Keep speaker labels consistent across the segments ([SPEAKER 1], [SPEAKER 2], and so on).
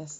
[SPEAKER 1] 10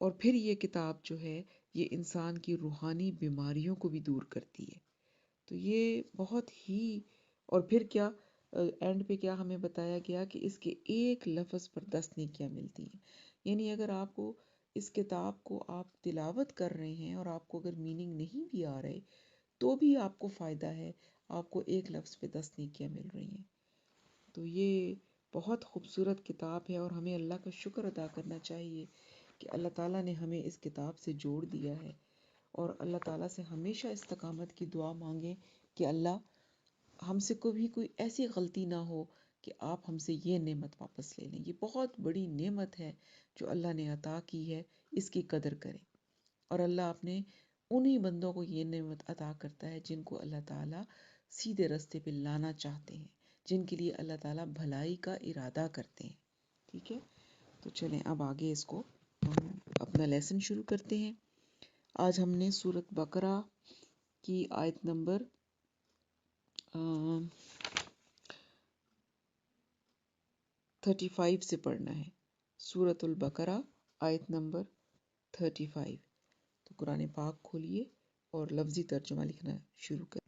[SPEAKER 1] اور پھر یہ کتاب جو ہے یہ انسان کی روحانی بیماریوں کو بھی دور کرتی ہے. تو یہ بہت ہی، اور پھر کیا اینڈ پہ کیا ہمیں بتایا گیا کہ اس کے ایک لفظ پر 10 نیکیاں ملتی ہیں. یعنی اگر آپ کو اس کتاب کو آپ تلاوت کر رہے ہیں اور آپ کو اگر میننگ نہیں بھی آ رہے تو بھی آپ کو فائدہ ہے، آپ کو ایک لفظ پہ 10 نیکیاں مل رہی ہیں. تو یہ بہت خوبصورت کتاب ہے اور ہمیں اللہ کا شکر ادا کرنا چاہیے کہ اللہ تعالیٰ نے ہمیں اس کتاب سے جوڑ دیا ہے، اور اللہ تعالیٰ سے ہمیشہ استقامت کی دعا مانگیں کہ اللہ ہم سے کبھی کوئی ایسی غلطی نہ ہو کہ آپ ہم سے یہ نعمت واپس لے لیں. یہ بہت بڑی نعمت ہے جو اللہ نے عطا کی ہے، اس کی قدر کریں. اور اللہ اپنے انہی بندوں کو یہ نعمت عطا کرتا ہے جن کو اللہ تعالیٰ سیدھے راستے پہ لانا چاہتے ہیں، جن کے لیے اللہ تعالیٰ بھلائی کا ارادہ کرتے ہیں. ٹھیک ہے، تو چلیں اب آگے اس کو ہم اپنا لیسن شروع کرتے ہیں. آج ہم نے سورۃ بقرہ کی آیت نمبر 35 سے پڑھنا ہے. سورۃ البقرہ آیت نمبر 35. تو قرآن پاک کھولیے اور لفظی ترجمہ لکھنا شروع کریں.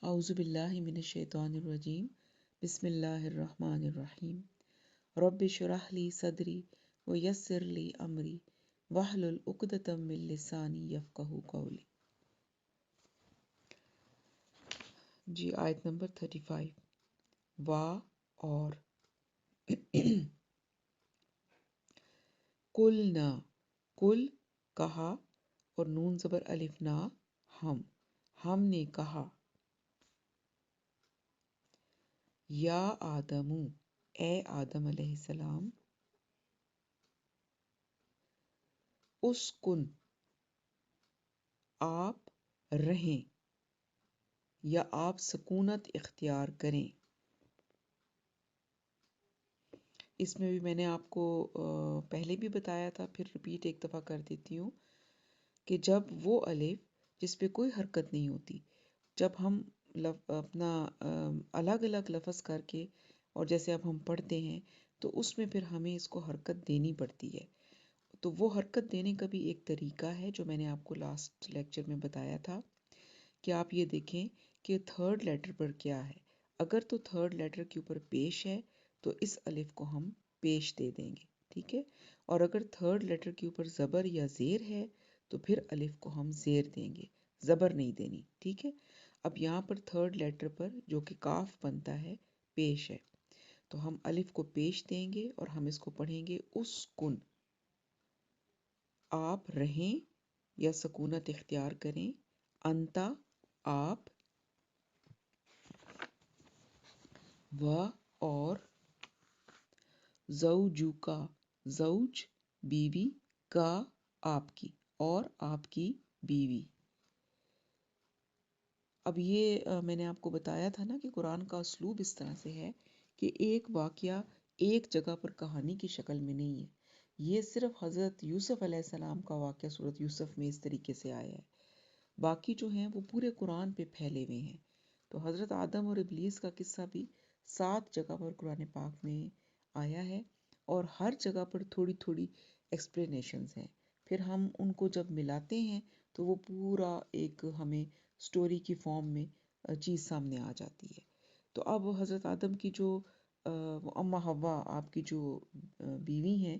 [SPEAKER 1] اعوذ باللہ من الشیطان الرجیم، بسم اللہ الرحمن الرحیم. رب اشرح لی صدری ویسر لی امری واحلل عقدۃ من لسانی یفقہوا قولی. جی آیت نمبر 35. وا اور کل نہ، کل کہا، اور نون زبر الف نا، ہم نے کہا. یا آدم، اے آدم علیہ السلام. اسکن، آپ رہیں یا آپ سکونت اختیار کریں. اس میں بھی میں نے آپ کو پہلے بھی بتایا تھا، پھر ریپیٹ ایک دفعہ کر دیتی ہوں کہ جب وہ الف جس پہ کوئی حرکت نہیں ہوتی، جب ہم اپنا الگ الگ لفظ کر کے اور جیسے اب ہم پڑھتے ہیں تو اس میں پھر ہمیں اس کو حرکت دینی پڑتی ہے. تو وہ حرکت دینے کا بھی ایک طریقہ ہے جو میں نے آپ کو لاسٹ لیکچر میں بتایا تھا کہ آپ یہ دیکھیں کہ تھرڈ لیٹر پر کیا ہے. اگر تو تھرڈ لیٹر کے اوپر پیش ہے تو اس الف کو ہم پیش دے دیں گے. ٹھیک ہے، اور اگر تھرڈ لیٹر کے اوپر زبر یا زیر ہے تو پھر الف کو ہم زیر دیں گے، زبر نہیں دینی. ٹھیک ہے، اب یہاں پر تھرڈ لیٹر پر جو کہ کاف بنتا ہے پیش ہے، تو ہم الف کو پیش دیں گے اور ہم اس کو پڑھیں گے اسکن، آپ رہیں یا سکونت اختیار کریں. انتا، آپ. و اور. زوجو کا، زوج بیوی، کا آپ کی، اور آپ کی بیوی. اب یہ میں نے آپ کو بتایا تھا نا کہ قرآن کا اسلوب اس طرح سے ہے کہ ایک واقعہ ایک جگہ پر کہانی کی شکل میں نہیں ہے. یہ صرف حضرت یوسف علیہ السلام کا واقعہ سورۃ یوسف میں اس طریقے سے آیا ہے، باقی جو ہیں وہ پورے قرآن پہ پھیلے ہوئے ہیں. تو حضرت آدم اور ابلیس کا قصہ بھی 7 جگہ پر قرآن پاک میں آیا ہے، اور ہر جگہ پر تھوڑی تھوڑی ایکسپلینیشنز ہیں. پھر ہم ان کو جب ملاتے ہیں تو وہ پورا ایک ہمیں سٹوری کی فارم میں چیز سامنے آ جاتی ہے. تو اب حضرت آدم کی جو اماں حوا آپ کی جو بیوی ہیں،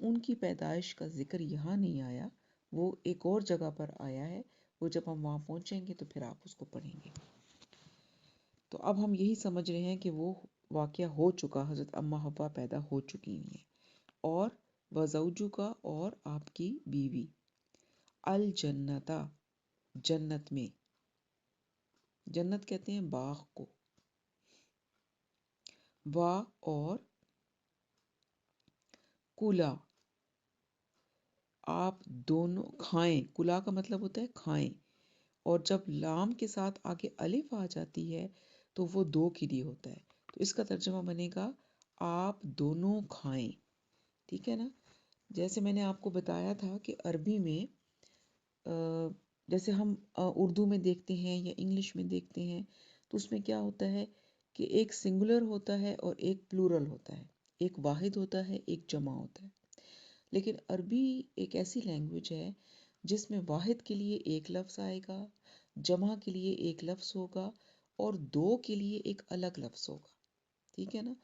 [SPEAKER 1] ان کی پیدائش کا ذکر یہاں نہیں آیا، وہ ایک اور جگہ پر آیا ہے. وہ جب ہم وہاں پہنچیں گے تو پھر آپ اس کو پڑھیں گے. تو اب ہم یہی سمجھ رہے ہیں کہ وہ واقعہ ہو چکا، حضرت اماں حوا پیدا ہو چکی ہیں. اور وزوجو کا، اور آپ کی بیوی. الجنتا، جنت میں، جنت کہتے ہیں باغ کو. وا اور. کلا، آپ دونوں کھائیں. کلا کا مطلب ہوتا ہے کھائیں، اور جب لام کے ساتھ آگے الف آ جاتی ہے تو وہ 2 کے لیے ہوتا ہے. تو اس کا ترجمہ بنے گا آپ دونوں کھائیں. ٹھیک ہے نا. جیسے میں نے آپ کو بتایا تھا کہ عربی میں جیسے ہم اردو میں دیکھتے ہیں یا انگلش میں دیکھتے ہیں تو اس میں کیا ہوتا ہے کہ ایک سنگولر ہوتا ہے اور ایک پلورل ہوتا ہے، ایک واحد ہوتا ہے، ایک جمع ہوتا ہے. لیکن عربی ایک ایسی لینگویج ہے جس میں واحد کے لیے ایک لفظ آئے گا، جمع کے لیے ایک لفظ ہوگا اور دو کے لیے ایک الگ لفظ ہوگا. ٹھیک ہے نا؟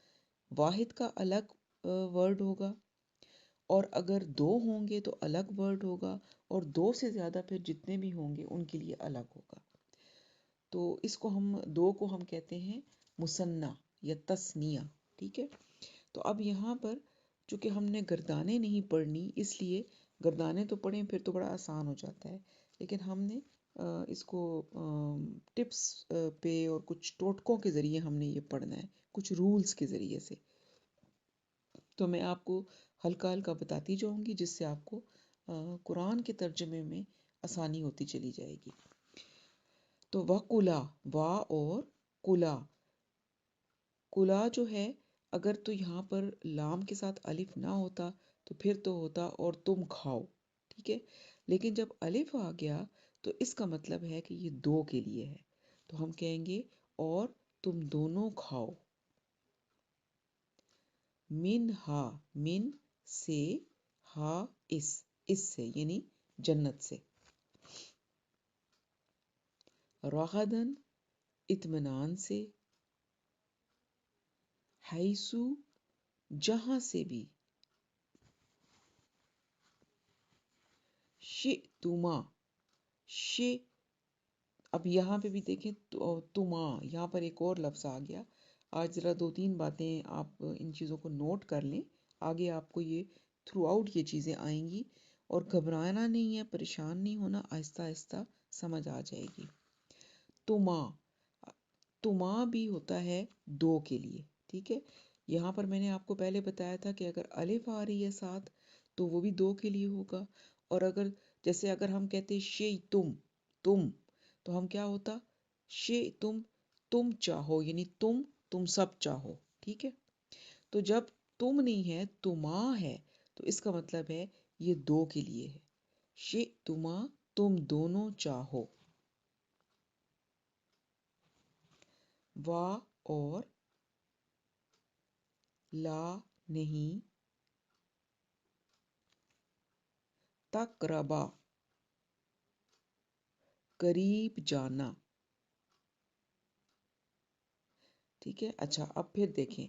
[SPEAKER 1] واحد کا الگ ورڈ ہوگا، اور اگر دو ہوں گے تو الگ ورڈ ہوگا، اور دو سے زیادہ پھر جتنے بھی ہوں گے ان کے لیے الگ ہوگا. تو اس کو دو کو ہم کہتے ہیں مثنیٰ یا تثنیہ. ٹھیک ہے. تو اب یہاں پر چونکہ ہم نے گردانیں نہیں پڑھنی، اس لیے گردانیں تو پڑھیں پھر تو بڑا آسان ہو جاتا ہے، لیکن ہم نے اس کو ٹپس پہ اور کچھ ٹوٹکوں کے ذریعے ہم نے یہ پڑھنا ہے، کچھ رولز کے ذریعے سے. تو میں آپ کو ہلکا ہلکا بتاتی جاؤں گی، جس سے آپ کو قرآن کے ترجمے میں آسانی ہوتی چلی جائے گی. تو وَقُلَا، وا اور کلا. کلا جو ہے، اگر تو یہاں پر لام کے ساتھ الف نہ ہوتا تو پھر تو ہوتا اور تم کھاؤ. ٹھیک ہے. لیکن جب الف آ گیا تو اس کا مطلب ہے کہ یہ دو کے لیے ہے، تو ہم کہیں گے اور تم دونوں کھاؤ. من ہا، من سے، ہا اس سے یعنی جنت سے. رغدن اطمینان سے، حیثو جہاں سے بھی، شئتما، اب یہاں پہ بھی دیکھیں تما، یہاں پر ایک اور لفظ آ گیا. آج ذرا دو تین باتیں آپ ان چیزوں کو نوٹ کر لیں، آگے آپ کو یہ تھرو آؤٹ یہ چیزیں آئیں گی، اور گھبرانا نہیں ہے، پریشان نہیں ہونا، آہستہ آہستہ سمجھ آ جائے گی. تما بھی ہوتا ہے دو کے لیے. ٹھیک ہے. یہاں پر میں نے آپ کو پہلے بتایا تھا کہ اگر الف آ رہی ہے ساتھ تو وہ بھی دو کے لیے ہوگا، اور اگر ہم کہتے شی تم تو ہم کیا ہوتا، شی تم چاہو، یعنی تم سب چاہو. ٹھیک ہے. تو جب تم نہیں ہے، تما ہے، تو اس کا مطلب ہے یہ دو کے لیے ہے. شی تم دونوں چاہو. وا اور لا نہیں، تقربا قریب جانا. ٹھیک ہے. اچھا اب پھر دیکھیں،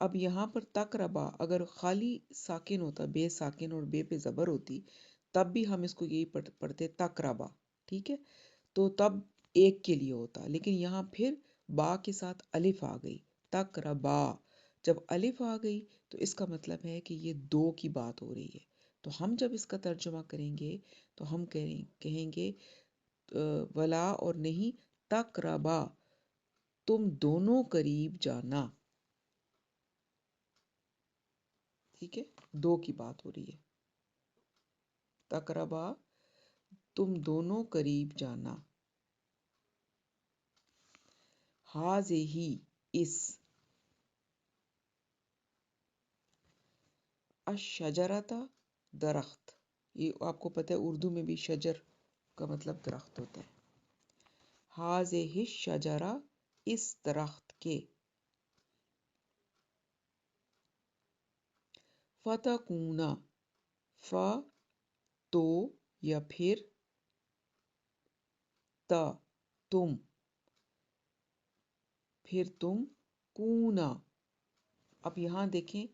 [SPEAKER 1] اب یہاں پر تقربا اگر خالی ساکن ہوتا، بے ساکن اور بے پہ زبر ہوتی، تب بھی ہم اس کو یہی پڑھتے تقربا. ٹھیک ہے. تو تب ایک کے لیے ہوتا، لیکن یہاں پھر با کے ساتھ الف آ گئی، تقربا. جب الف آ گئی تو اس کا مطلب ہے کہ یہ دو کی بات ہو رہی ہے. تو ہم جب اس کا ترجمہ کریں گے تو ہم کہیں گے ولا اور نہیں، تقربا تم دونوں قریب جانا. ٹھیک ہے. دو کی بات ہو رہی ہے. تقربا تم دونوں قریب جانا. ہاذہ اس، الشجرۃ درخت. یہ آپ کو پتہ ہے اردو میں بھی شجر کا مطلب درخت ہوتا ہے. ہاذہ الشجرہ اس درخت کے. فتکون، تو یا پھر تم، پھر تم کونا. اب یہاں دیکھیں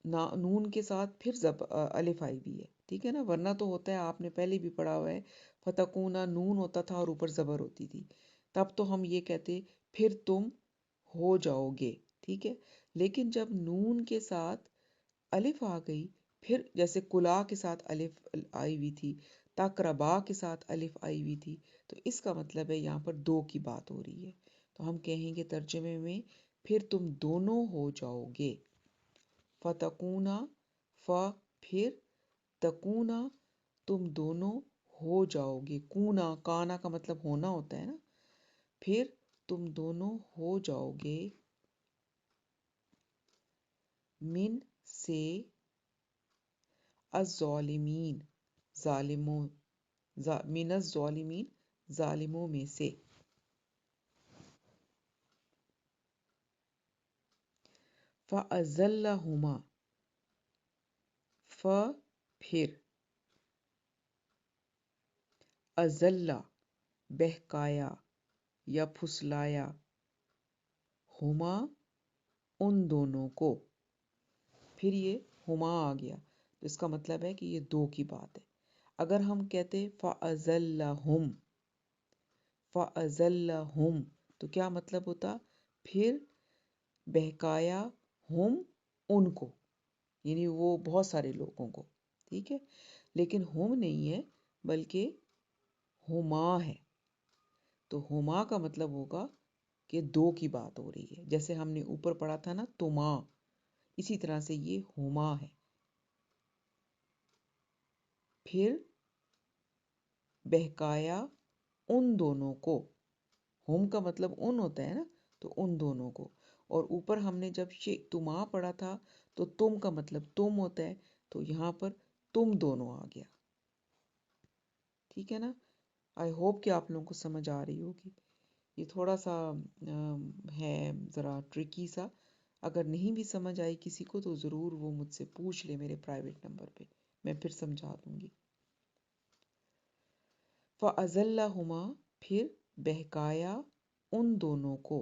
[SPEAKER 1] نون کے ساتھ پھر الف آئی بھی ہے. ٹھیک ہے نا. ورنہ تو ہوتا ہے، آپ نے پہلے بھی پڑھا ہوا ہے، فتکونا نون ہوتا تھا اور اوپر زبر ہوتی تھی، تب تو ہم یہ کہتے پھر تم ہو جاؤ گے. ٹھیک ہے. لیکن جب نون کے ساتھ الف آ گئی، پھر جیسے کلا کے ساتھ الف آئی ہوئی تھی، تقربا کے ساتھ الف آئی ہوئی تھی، تو اس کا مطلب ہے یہاں پر دو کی بات ہو رہی ہے. تو ہم کہیں گے ترجمے میں پھر تم دونوں ہو جاؤ گے. فتکونا، پھر تکونا تم دونوں ہو جاؤ گے. کونا، کانا کا مطلب ہونا ہوتا ہے نا. پھر تم دونوں ہو جاؤ گے من سے، الظالمین ظالموں، من الظالمین ظالموں میں سے. فَأَزَلَّهُمَا، پھر، ازلہ بہکایا یا پھسلایا، ہما ان دونوں کو. پھر یہ ہما آ گیا تو اس کا مطلب ہے کہ یہ دو کی بات ہے. اگر ہم کہتے فَأَزَلَّهُمْ، فَأَزَلَّهُمْ تو کیا مطلب ہوتا؟ پھر بہکایا ہم ان کو، یعنی وہ بہت سارے لوگوں کو. ٹھیک ہے، لیکن ہم نہیں ہے بلکہ ہما ہے. تو ہما کا مطلب ہوگا کہ دو کی بات ہو رہی ہے. جیسے ہم نے اوپر پڑھا تھا نا تما، اسی طرح سے یہ ہما ہے. پھر بہکایا ان دونوں کو. ہم کا مطلب ان ہوتا ہے نا، تو ان دونوں کو. اور اوپر ہم نے جب تما پڑھا تھا تو تم کا مطلب تم ہوتا ہے، تو یہاں پر تم دونوں آ گیا. ٹھیک ہے نا؟ آئی ہوپ کہ آپ لوگوں کو سمجھ آ رہی ہوگی. یہ تھوڑا سا ہے ذرا ٹرکی سا. اگر نہیں بھی سمجھ آئی کسی کو تو ضرور وہ مجھ سے پوچھ لے میرے پرائیویٹ نمبر پہ، میں پھر سمجھا دوں گی. فَأَزَلَّهُمَا پھر بہکایا ان دونوں کو.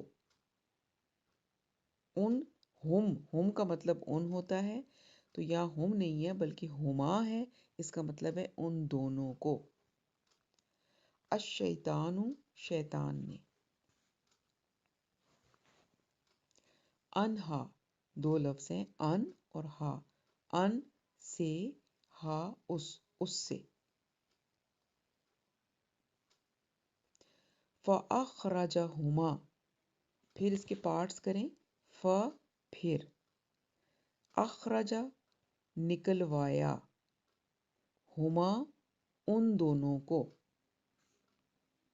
[SPEAKER 1] ان ہم کا مطلب ان ہوتا ہے، تو یہاں ہم نہیں ہے بلکہ ہما ہے. اس کا مطلب ہے ان دونوں کو. الشیطان شیطان نے. انہا دو لفظ ہیں، ان اور ہا. ان سے، ہا اس سے. فَأَخْرَجَهُمَا پھر اس کے پارٹس کریں. پھر، اخرجا نکلوایا، ہما ان دونوں کو.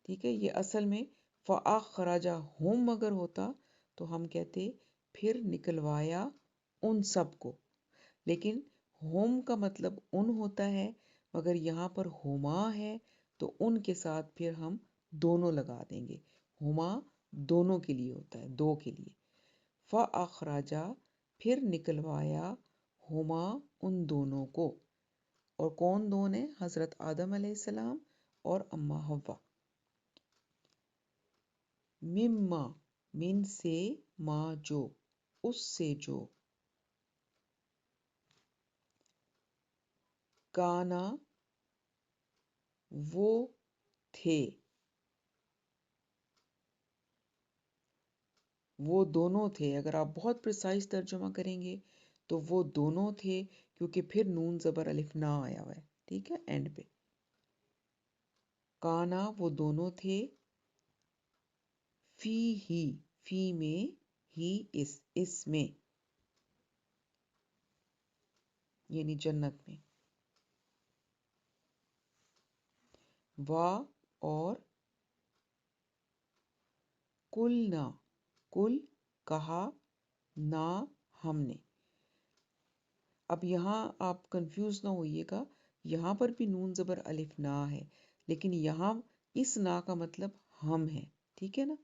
[SPEAKER 1] ٹھیک ہے، یہ اصل میں فَأَخْرَجَهُمْ اگر ہوتا تو ہم کہتے پھر نکلوایا ان سب کو. لیکن ہم کا مطلب ان ہوتا ہے، مگر یہاں پر ہما ہے تو ان کے ساتھ پھر ہم دونوں لگا دیں گے. ہما دونوں کے لیے ہوتا ہے، دو کے لیے. فَأَخْرَجَ پھر نکلوایا، ہما ان دونوں کو. اور کون دون ہیں؟ حضرت آدم علیہ السلام اور اماں حوا. مما من سے، ما جو، اس سے جو. کانا وہ تھے، وہ دونوں تھے. اگر آپ بہت پریسائز ترجمہ کریں گے تو وہ دونوں تھے، کیونکہ پھر نون زبر الف نہ آیا ہوا ہے. ٹھیک ہے، اینڈ پہ. کانا وہ دونوں تھے، فی میں، ہی اس میں، یعنی جنت میں. وا اور کلنا کل کہا، نا ہم نے. اب یہاں آپ کنفیوز نہ ہوئیے گا، یہاں پر بھی نون زبر الف نا ہے، لیکن یہاں اس نا کا مطلب ہم ہے. ٹھیک ہے نا؟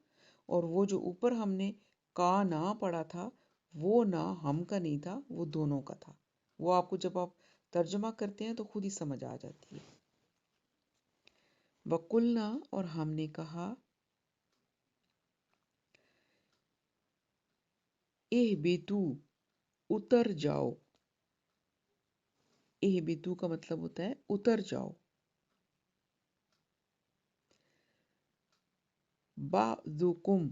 [SPEAKER 1] اور وہ جو اوپر ہم نے کا نا پڑھا تھا، وہ نا ہم کا نہیں تھا، وہ دونوں کا تھا. وہ آپ کو جب آپ ترجمہ کرتے ہیں تو خود ہی سمجھ آ جاتی ہے. وَقُلْنَا اور ہم نے کہا، اِہْبِطُوا اتر جاؤ. اِہْبِطُوا کا مطلب ہوتا ہے اتر جاؤ. بَعْضُکُم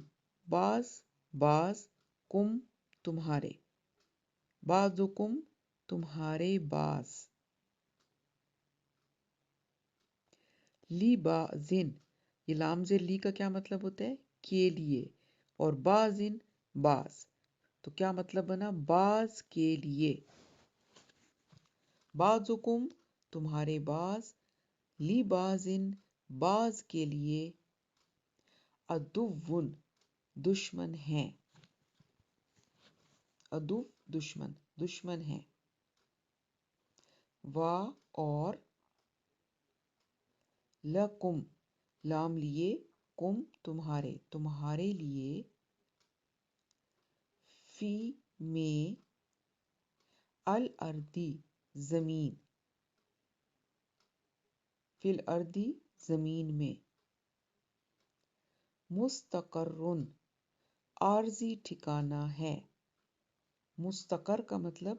[SPEAKER 1] بعض کم تمہارے. بَعْضُکُم تمہارے بعض. لِبَعْضٍ یہ لام زیر لی کا کیا مطلب ہوتا ہے؟ کے لیے. اور بعضٍ بعض، تو کیا مطلب بنا؟ بعض کے لیے. بعضکم تمہارے بعض، لِبَعْضٍ بعض کے لیے، عدوٌ دشمن ہیں. عدو دشمن ہیں. وا اور لکم لام لیے، کم تمہارے لیے، فی میں، الارضی زمین، فی الارضی زمین میں، مستقرن عارضی ٹھکانہ ہے. مستقر کا مطلب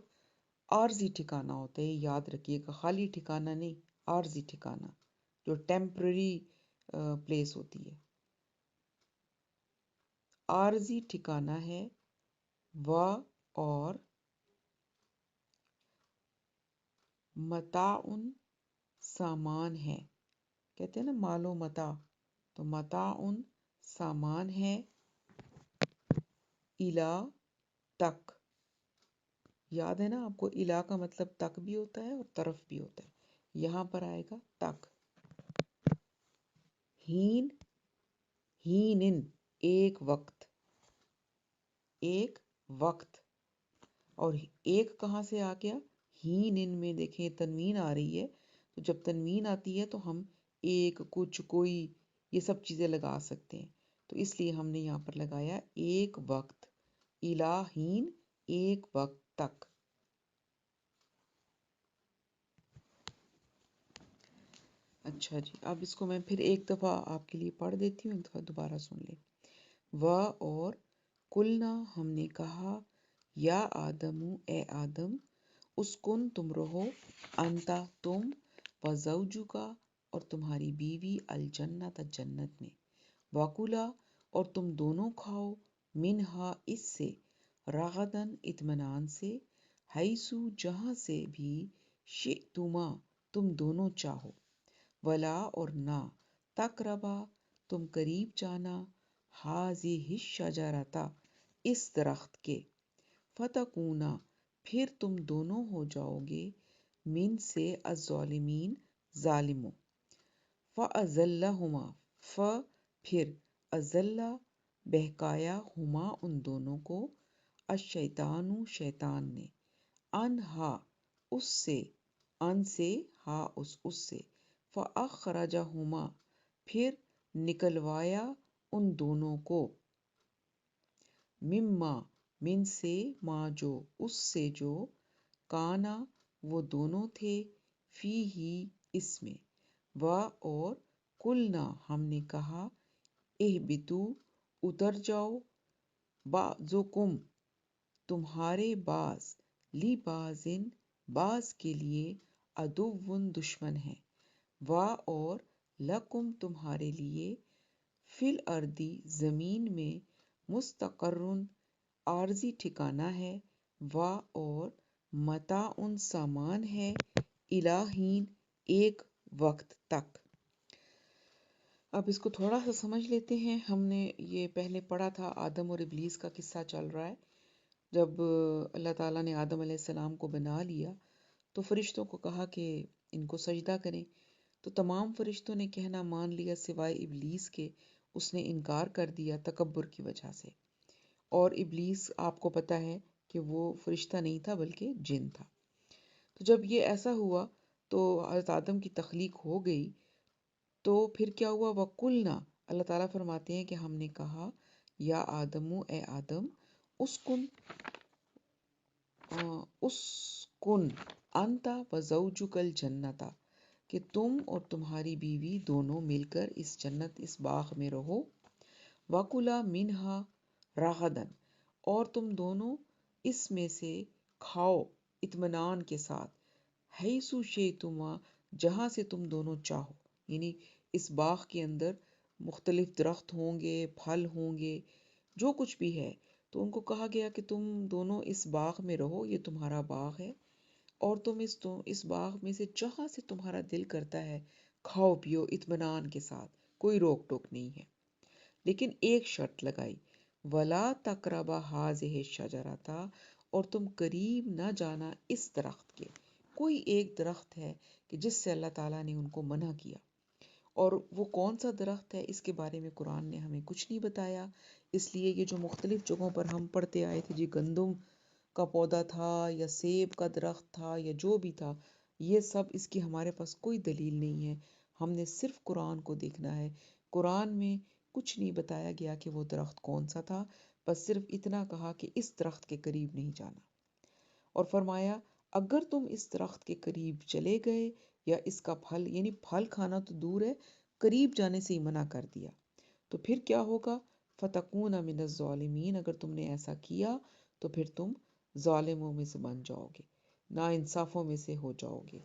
[SPEAKER 1] عارضی ٹھکانہ ہوتا ہے، یاد رکھیے گا، خالی ٹھکانہ نہیں، عارضی ٹھکانہ جو ٹیمپرری پلیس ہوتی ہے. عارضی ٹھکانہ ہے. و اور متاعن سامان ہے، کہتے ہیں نا مال و متاع، تو متاعن سامان ہے. الا تک، یاد ہے نا آپ کو، الا کا مطلب تک بھی ہوتا ہے اور طرف بھی ہوتا ہے، یہاں پر آئے گا تک. ہین، ہینن ایک وقت، ایک وقت، اور ایک کہاں سے آ گیا؟ ہینن میں دیکھیں تنوین آ رہی ہے، تو جب تنوین آتی ہے تو ہم ایک، کچھ، کوئی، یہ سب چیزیں لگا سکتے ہیں، تو اس لیے ہم نے یہاں پر لگایا ایک وقت. الا ہین ایک وقت تک. اچھا جی، اب اس کو میں پھر ایک دفعہ آپ کے لیے پڑھ دیتی ہوں، ایک دفعہ دوبارہ سن لیں. و اور قلنا ہم نے کہا، یا آدم اے آدم، اسکن تم رہو، انتا تم، و زوجکا اور تمہاری بیوی، الجنت جنت میں، وکلا اور تم دونوں کھاؤ، منہا اس سے، رغدن اطمینان سے، حیثو جہاں سے بھی، شئتما تم دونوں چاہو، ولا اور نہ، تقربا تم قریب جانا، ہذہ الشجرۃ اس درخت کے، فتکونا پھر تم دونوں ہو جاؤ گے، من سے الظالمین ظالموں. فأزلہما پھر، ازلہ بہکایا، ہما ان دونوں کو، الشیطان شیطان نے، انہا اس سے، ان سے، ہا اس سے، فأخرجہما پھر نکلوایا ان دونوں کو، مما من سے، ما جو اس سے جو، کانا وہ دونوں تھے، فیہی اس میں، و اور قلنا ہم نے کہا، اہبطوا اتر جاؤ، بعضکم تمہارے بعض، لبعض بعض کے لیے، عدو دشمن ہے، و اور لکم تمہارے لیے، فی الارض زمین میں، مستقرن عارضی ٹھکانہ ہے، و اور متاع سامان ہے، الی حین ایک وقت تک. اب اس کو تھوڑا سا سمجھ لیتے ہیں. ہم نے یہ پہلے پڑھا تھا، آدم اور ابلیس کا قصہ چل رہا ہے. جب اللہ تعالیٰ نے آدم علیہ السلام کو بنا لیا تو فرشتوں کو کہا کہ ان کو سجدہ کریں، تو تمام فرشتوں نے کہنا مان لیا سوائے ابلیس کے، اس نے انکار کر دیا تکبر کی وجہ سے. اور ابلیس آپ کو پتہ ہے کہ وہ فرشتہ نہیں تھا بلکہ جن تھا. تو جب یہ ایسا ہوا تو حضرت آدم کی تخلیق ہو گئی، تو پھر کیا ہوا؟ وَقُلْنَا اللہ تعالیٰ فرماتے ہیں کہ ہم نے کہا، یا آدم اے آدم، اسکن انت وزوجک الجنت کہ تم اور تمہاری بیوی دونوں مل کر اس جنت، اس باغ میں رہو، وَكُلَا مِنْهَا رَغَدًا اور تم دونوں اس میں سے کھاؤ اطمینان کے ساتھ، حیث شئتما جہاں سے تم دونوں چاہو. یعنی اس باغ کے اندر مختلف درخت ہوں گے، پھل ہوں گے، جو کچھ بھی ہے، تو ان کو کہا گیا کہ تم دونوں اس باغ میں رہو، یہ تمہارا باغ ہے، اور تم اس باغ میں سے جہاں سے تمہارا دل کرتا ہے کھاؤ پیو اطمینان کے ساتھ، کوئی روک ٹوک نہیں ہے. لیکن ایک شرط لگائی، ولا تقربا ہذہ الشجرۃ اور تم قریب نہ جانا اس درخت کے. کوئی ایک درخت ہے کہ جس سے اللہ تعالیٰ نے ان کو منع کیا، اور وہ کون سا درخت ہے اس کے بارے میں قرآن نے ہمیں کچھ نہیں بتایا. اس لیے یہ جو مختلف جگہوں پر ہم پڑھتے آئے تھے، جی گندم کا پودا تھا یا سیب کا درخت تھا یا جو بھی تھا، یہ سب اس کی ہمارے پاس کوئی دلیل نہیں ہے. ہم نے صرف قرآن کو دیکھنا ہے. قرآن میں کچھ نہیں بتایا گیا کہ وہ درخت کون سا تھا، بس صرف اتنا کہا کہ اس درخت کے قریب نہیں جانا. اور فرمایا اگر تم اس درخت کے قریب چلے گئے یا اس کا پھل، یعنی پھل کھانا تو دور ہے، قریب جانے سے ہی منع کر دیا، تو پھر کیا ہوگا؟ فَتَكُونَ مِنَ الظَّالِمِينَ، اگر تم نے ایسا کیا تو پھر تم ظالموں میں سے بن جاؤ گے، نا انصافوں میں سے ہو جاؤ گے۔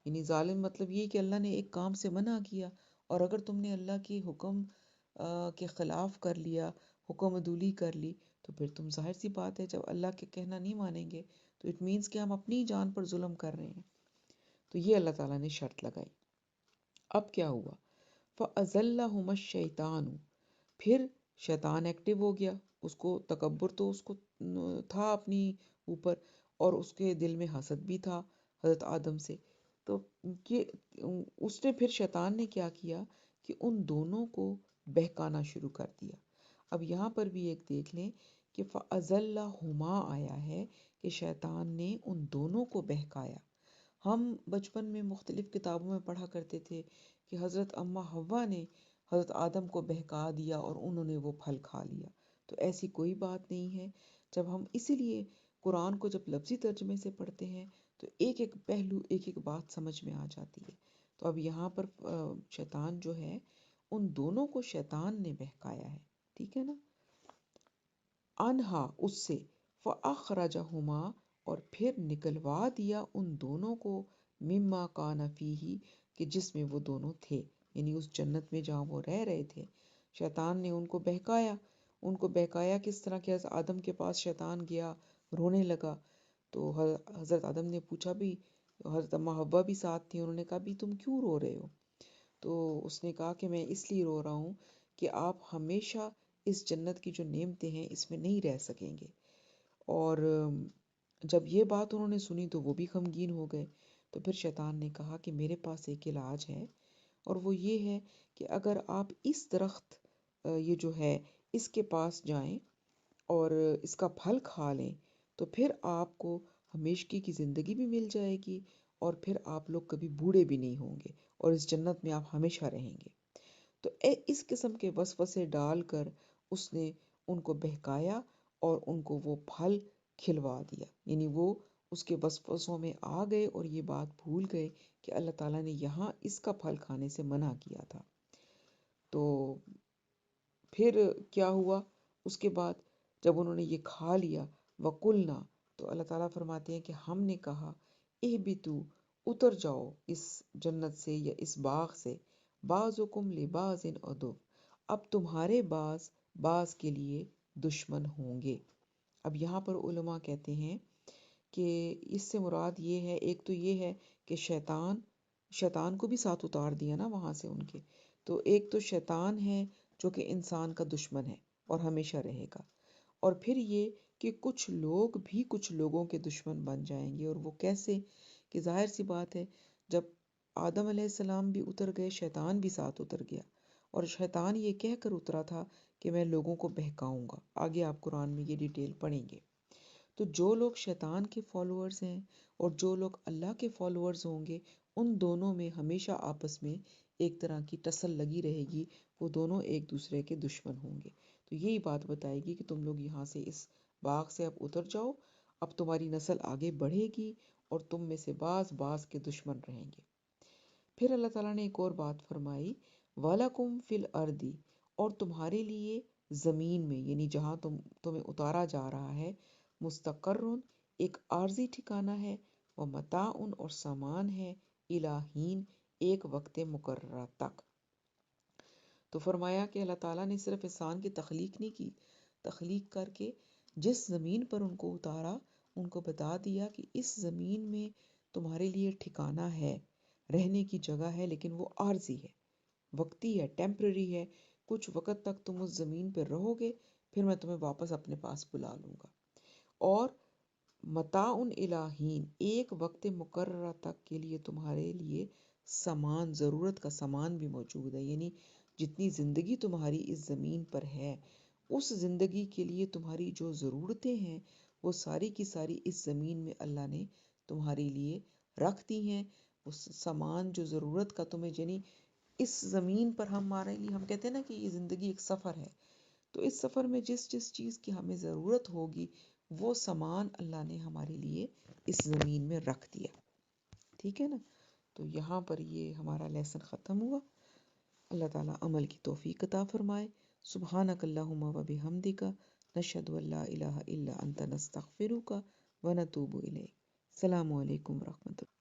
[SPEAKER 1] یعنی ظالم مطلب یہ کہ اللہ نے ایک کام سے منع کیا، اور اگر تم نے اللہ کے حکم کے خلاف کر لیا، حکم عدولی کر لی، تو پھر تم ظاہر سی بات ہے جب اللہ کے کہنا نہیں مانیں گے تو اٹ مینس کہ ہم اپنی جان پر ظلم کر رہے ہیں۔ تو یہ اللہ تعالیٰ نے شرط لگائی۔ اب کیا ہوا؟ فَأَزَلَّهُمَا الشَّيْطَانُ، پھر شیطان ایکٹیو ہو گیا، اس کو تکبر تو اس کو تھا اپنی اوپر، اور اس کے دل میں حسد بھی تھا حضرت آدم سے، تو اس نے پھر شیطان نے کیا کیا کہ ان دونوں کو بہکانا شروع کر دیا۔ اب یہاں پر بھی ایک دیکھ لیں کہ فَأَزَلَّهُمَا آیا ہے کہ شیطان نے ان دونوں کو بہکایا۔ ہم بچپن میں مختلف کتابوں میں پڑھا کرتے تھے کہ حضرت اماں حوا نے حضرت آدم کو بہکا دیا اور انہوں نے وہ پھل کھا لیا، تو ایسی کوئی بات نہیں ہے۔ جب ہم اسی لیے قرآن کو جب لفظی ترجمے سے پڑھتے ہیں تو ایک ایک پہلو، ایک ایک بات سمجھ میں آ جاتی ہے۔ تو اب یہاں پر شیطان جو ہے ان دونوں کو شیطان نے بہکایا ہے، ٹھیک ہے نا، انہا اس سے، فَأَخْرَجَهُمَا اور پھر نکلوا دیا ان دونوں کو، مما کان فیہ کہ جس میں وہ دونوں تھے، یعنی اس جنت میں جہاں وہ رہ رہے تھے۔ شیطان نے ان کو بہکایا، ان کو بہکایا کس طرح کہ حضرت آدم کے پاس شیطان گیا، رونے لگا، تو حضرت آدم نے پوچھا بھی، حضرت اماں حوا بھی ساتھ تھی، انہوں نے کہا بھی تم کیوں رو رہے ہو؟ تو اس نے کہا کہ میں اس لیے رو رہا ہوں کہ آپ ہمیشہ اس جنت کی جو نعمتیں ہیں اس میں نہیں رہ سکیں گے۔ اور جب یہ بات انہوں نے سنی تو وہ بھی غمگین ہو گئے۔ تو پھر شیطان نے کہا کہ میرے پاس ایک علاج ہے، اور وہ یہ ہے کہ اگر آپ اس درخت یہ جو ہے اس کے پاس جائیں اور اس کا پھل کھا لیں تو پھر آپ کو ہمیشگی کی زندگی بھی مل جائے گی، اور پھر آپ لوگ کبھی بوڑھے بھی نہیں ہوں گے، اور اس جنت میں آپ ہمیشہ رہیں گے۔ تو اس قسم کے وسوسے ڈال کر اس نے ان کو بہکایا اور ان کو وہ پھل کھلوا دیا، یعنی وہ اس کے وسوسوں میں آ گئے اور یہ بات بھول گئے کہ اللہ تعالیٰ نے یہاں اس کا پھل کھانے سے منع کیا تھا۔ تو پھر کیا ہوا اس کے بعد جب انہوں نے یہ کھا لیا، وَقُلْنَا، تو اللہ تعالیٰ فرماتے ہیں کہ ہم نے کہا، اِہْبِطُوا، اتر جاؤ اس جنت سے یا اس باغ سے، بَعْضُكُمْ لِبَعْضٍ عَدُوٌّ، اب تمہارے بعض بعض کے لیے دشمن ہوں گے۔ اب یہاں پر علماء کہتے ہیں کہ اس سے مراد یہ ہے، ایک تو یہ ہے کہ شیطان کو بھی ساتھ اتار دیا نا وہاں سے ان کے، تو ایک تو شیطان ہے جو کہ انسان کا دشمن ہے اور ہمیشہ رہے گا، اور پھر یہ کہ کچھ لوگ بھی کچھ لوگوں کے دشمن بن جائیں گے، اور وہ کیسے؟ کہ ظاہر سی بات ہے جب آدم علیہ السلام بھی اتر گئے، شیطان بھی ساتھ اتر گیا، اور شیطان یہ کہہ کر اترا تھا کہ میں لوگوں کو بہکاؤں گا۔ آگے آپ قرآن میں یہ ڈیٹیل پڑھیں گے۔ تو جو لوگ شیطان کے فالوورز ہیں اور جو لوگ اللہ کے فالوورز ہوں گے، ان دونوں میں ہمیشہ آپس میں ایک طرح کی ٹسل لگی رہے گی، وہ دونوں ایک دوسرے کے دشمن ہوں گے۔ تو یہی بات بتائے گی کہ تم لوگ یہاں سے اس باغ سے اب اتر جاؤ، اب تمہاری نسل آگے بڑھے گی اور تم میں سے بعض بعض کے دشمن رہیں گے۔ پھر اللہ تعالیٰ نے ایک اور بات فرمائی، وَلَكُمْ فِي الْأَرْضِ، اور تمہارے لیے زمین میں، یعنی جہاں تمہیں اتارا جا رہا ہے، مستقرن، ایک عارضی ٹھکانہ ہے، ومتاعن، اور سامان ہے، الی حین، ایک وقت مقررہ تک۔ تو فرمایا کہ اللہ تعالیٰ نے صرف انسان کی تخلیق نہیں کی، تخلیق کر کے جس زمین پر ان کو اتارا، ان کو بتا دیا کہ اس زمین میں تمہارے لیے ٹھکانہ ہے، رہنے کی جگہ ہے، لیکن وہ عارضی ہے، وقتی ہے، ٹیمپرری ہے، کچھ وقت تک تم اس زمین پہ رہو گے، پھر میں تمہیں واپس اپنے پاس بلا لوں گا۔ اور متاعن الی حین، ایک وقت مقررہ تک کے لیے تمہارے لیے سامان، ضرورت کا سامان بھی موجود ہے، یعنی جتنی زندگی تمہاری اس زمین پر ہے، اس زندگی کے لیے تمہاری جو ضرورتیں ہیں وہ ساری کی ساری اس زمین میں اللہ نے تمہارے لیے رکھ دی ہیں۔ اس سامان جو ضرورت کا تمہیں، یعنی اس زمین پر ہمارے لیے، ہم کہتے ہیں نا کہ یہ زندگی ایک سفر ہے، تو اس سفر میں جس جس چیز کی ہمیں ضرورت ہوگی وہ سامان اللہ نے ہمارے لیے اس زمین میں رکھ دیا. ٹھیک ہے نا؟ تو یہاں پر یہ ہمارا لیسن ختم ہوا. اللہ تعالیٰ عمل کی توفیق عطا فرمائے. سبحانک اللہم و بحمدک نشہد ان لا الہ الا انت نستغفرک و نتوب الیک. السلام علیکم ورحمۃ اللہ.